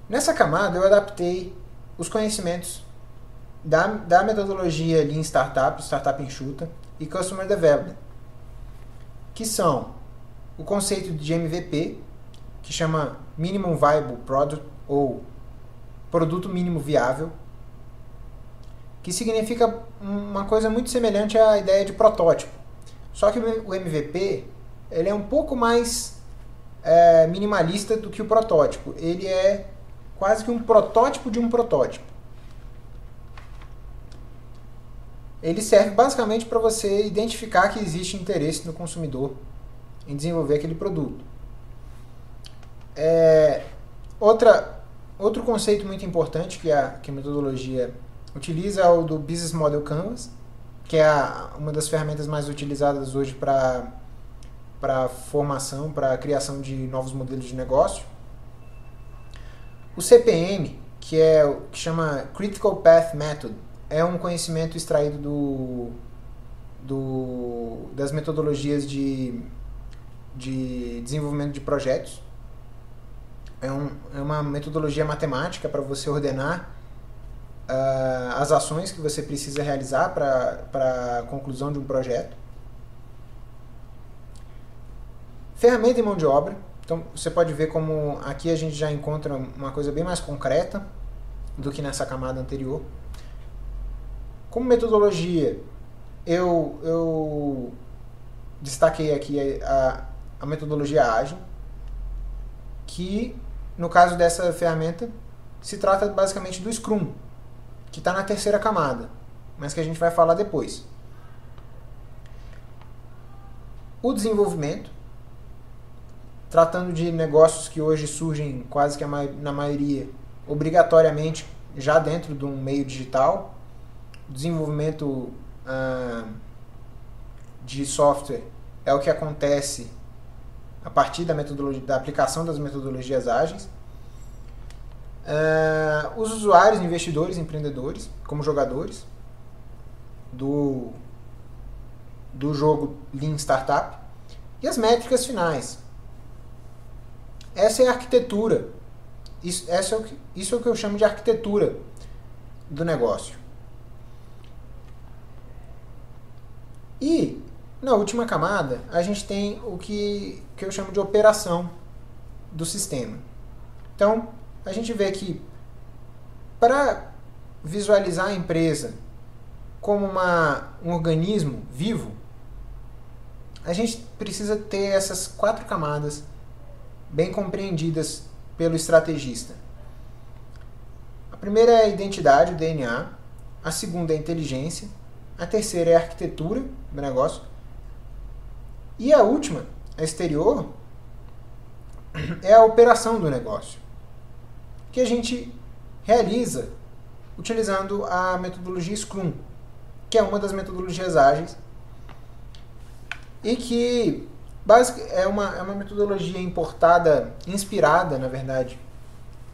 Nessa camada eu adaptei os conhecimentos da metodologia Lean Startup, Startup Enxuta e Customer Development, que são o conceito de MVP, que chama Minimum Viable Product, ou Produto Mínimo Viável, que significa uma coisa muito semelhante à ideia de protótipo. Só que o MVP ele é um pouco mais minimalista do que o protótipo. Ele é quase que um protótipo de um protótipo. Ele serve basicamente para você identificar que existe interesse no consumidor em desenvolver aquele produto. Outro conceito muito importante que a metodologia utiliza é o do Business Model Canvas, que é uma das ferramentas mais utilizadas hoje para formação, para a criação de novos modelos de negócio. O CPM, que chama Critical Path Method, é um conhecimento extraído das metodologias de desenvolvimento de projetos. É uma metodologia matemática para você ordenar as ações que você precisa realizar para a conclusão de um projeto. Ferramenta e mão de obra. Então você pode ver como aqui a gente já encontra uma coisa bem mais concreta do que nessa camada anterior. Como metodologia, eu destaquei aqui a metodologia ágil, que no caso dessa ferramenta se trata basicamente do Scrum, que está na terceira camada, mas que a gente vai falar depois. O desenvolvimento, tratando de negócios que hoje surgem quase que na maioria obrigatoriamente já dentro de um meio digital. O desenvolvimento de software é o que acontece a partir da aplicação das metodologias ágeis. Os usuários, investidores, empreendedores, como jogadores do jogo Lean Startup, e as métricas finais. Essa é a arquitetura. Isso é o que eu chamo de arquitetura do negócio. E na última camada a gente tem o que eu chamo de operação do sistema. Então a gente vê que para visualizar a empresa como um organismo vivo, a gente precisa ter essas 4 camadas bem compreendidas pelo estrategista. A primeira é a identidade, o DNA. A segunda é a inteligência. A terceira é a arquitetura do negócio. E a última, a exterior, é a operação do negócio, que a gente realiza utilizando a metodologia Scrum, que é uma das metodologias ágeis e que é uma metodologia importada, inspirada, na verdade,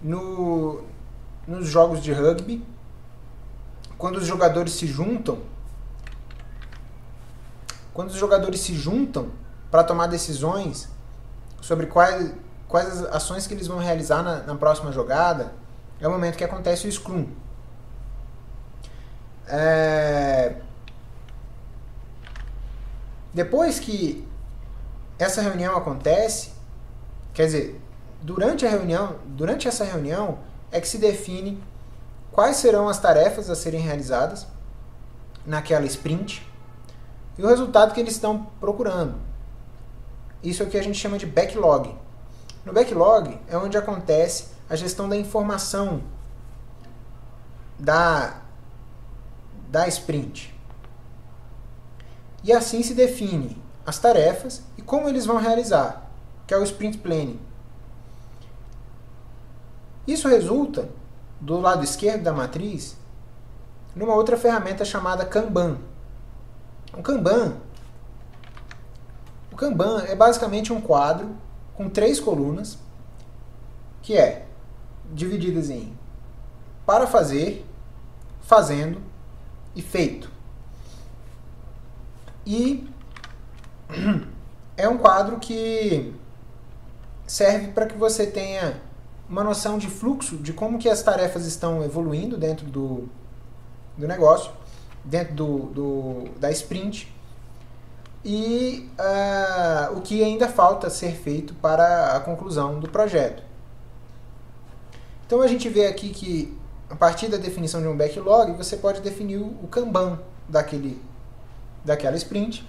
nos jogos de rugby, quando os jogadores se juntam para tomar decisões sobre quais as ações que eles vão realizar na próxima jogada, é o momento que acontece o Scrum. Depois que essa reunião acontece, quer dizer, durante essa reunião é que se define quais serão as tarefas a serem realizadas naquela sprint e o resultado que eles estão procurando. Isso é o que a gente chama de backlog. No backlog é onde acontece a gestão da informação da sprint. E assim se define as tarefas e como eles vão realizar, que é o sprint planning. Isso resulta, do lado esquerdo da matriz, numa outra ferramenta chamada Kanban. O Kanban é basicamente um quadro com 3 colunas, que é divididas em para fazer, fazendo e feito. E é um quadro que serve para que você tenha uma noção de fluxo, de como que as tarefas estão evoluindo dentro do negócio, dentro da sprint, e o que ainda falta ser feito para a conclusão do projeto. Então a gente vê aqui que, a partir da definição de um backlog, você pode definir o Kanban daquela sprint.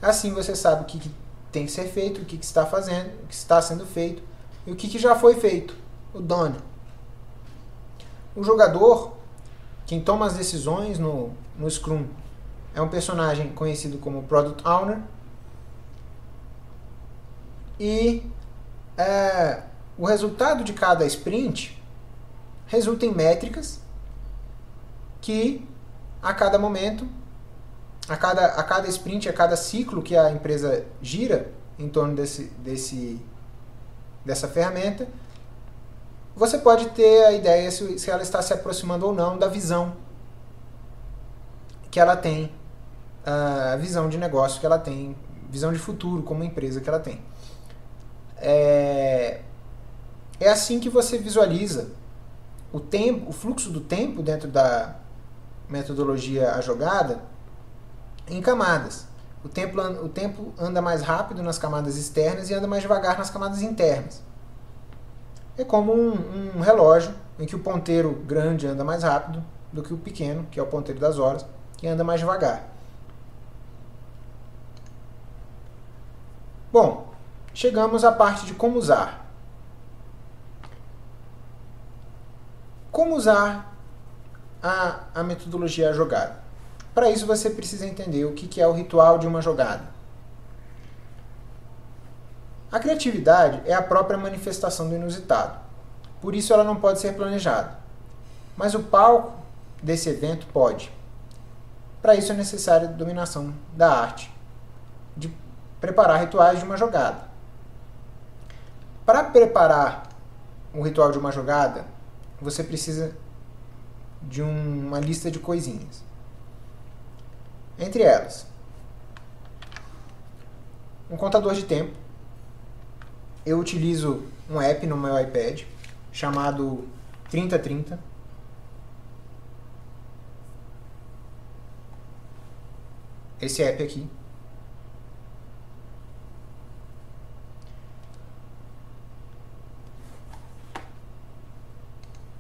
Assim você sabe o que tem que ser feito, o que está fazendo, o que está sendo feito e o que já foi feito, o done. O jogador, quem toma as decisões no Scrum, é um personagem conhecido como Product Owner. E o resultado de cada sprint resulta em métricas que a cada momento, a cada sprint, a cada ciclo que a empresa gira em torno dessa ferramenta, você pode ter a ideia se ela está se aproximando ou não da visão que ela tem, a visão de negócio que ela tem, visão de futuro como empresa que ela tem. É assim que você visualiza o fluxo do tempo dentro da metodologia A Jogada em camadas. O tempo anda mais rápido nas camadas externas e anda mais devagar nas camadas internas. É como um relógio em que o ponteiro grande anda mais rápido do que o pequeno, que é o ponteiro das horas, que anda mais devagar. Bom, chegamos à parte de como usar. Como usar a metodologia A Jogada? Para isso você precisa entender o que é o ritual de uma jogada. A criatividade é a própria manifestação do inusitado. Por isso ela não pode ser planejada. Mas o palco desse evento pode. Para isso é necessária a dominação da arte de preparar rituais de uma jogada. Para preparar um ritual de uma jogada, você precisa de uma lista de coisinhas. Entre elas, um contador de tempo. Eu utilizo um app no meu iPad chamado 3030. esse app aqui.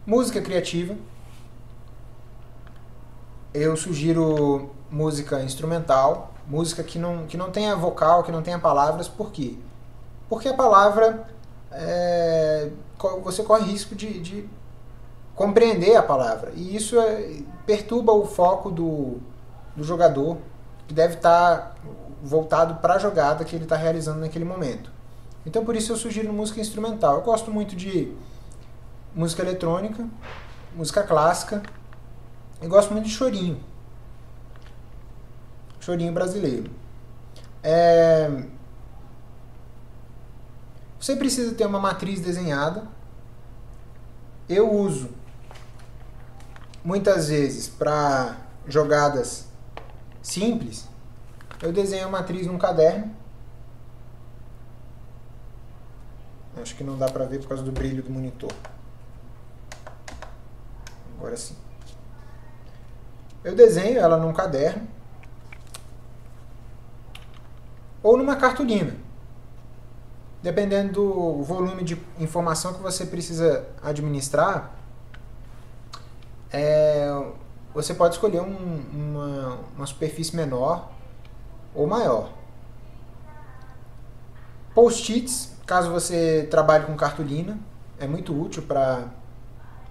Música criativa. Eu sugiro música instrumental, música que não tenha vocal, que não tenha palavras. Por quê? Porque a palavra, você corre risco de compreender a palavra. E isso perturba o foco do jogador, que deve estar voltado para a jogada que ele está realizando naquele momento. Então por isso eu sugiro música instrumental. Eu gosto muito de música eletrônica, música clássica, e gosto muito de chorinho. Chorinho brasileiro. Você precisa ter uma matriz desenhada. Eu uso muitas vezes para jogadas simples. Eu desenho a matriz num caderno. Acho que não dá para ver por causa do brilho do monitor. Agora sim. Eu desenho ela num caderno ou numa cartolina, dependendo do volume de informação que você precisa administrar. Você pode escolher uma superfície menor ou maior. Post-its, caso você trabalhe com cartolina, é muito útil para,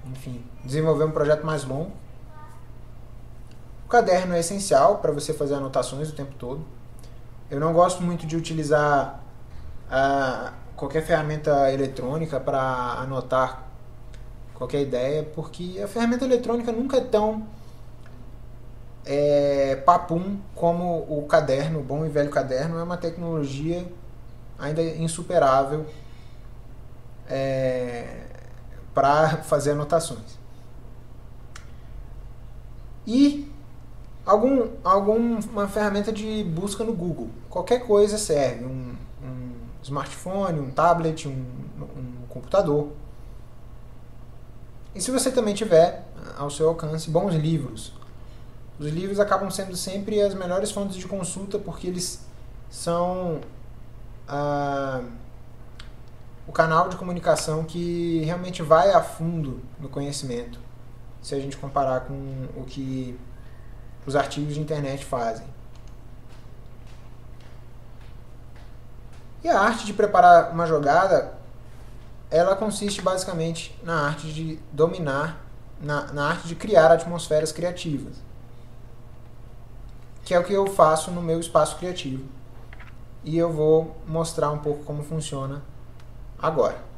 enfim, desenvolver um projeto mais longo. O caderno é essencial para você fazer anotações o tempo todo. Eu não gosto muito de utilizar qualquer ferramenta eletrônica para anotar qualquer ideia, porque a ferramenta eletrônica nunca é tão papum como o caderno, o bom e velho caderno. É uma tecnologia ainda insuperável para fazer anotações. E alguma ferramenta de busca no Google. Qualquer coisa serve. Um smartphone, um tablet, um computador. E se você também tiver ao seu alcance bons livros. Os livros acabam sendo sempre as melhores fontes de consulta, porque eles são o canal de comunicação que realmente vai a fundo no conhecimento, se a gente comparar com o que os artigos de internet fazem. E a arte de preparar uma jogada, ela consiste basicamente na arte de dominar, na arte de criar atmosferas criativas, que é o que eu faço no meu espaço criativo. E eu vou mostrar um pouco como funciona agora.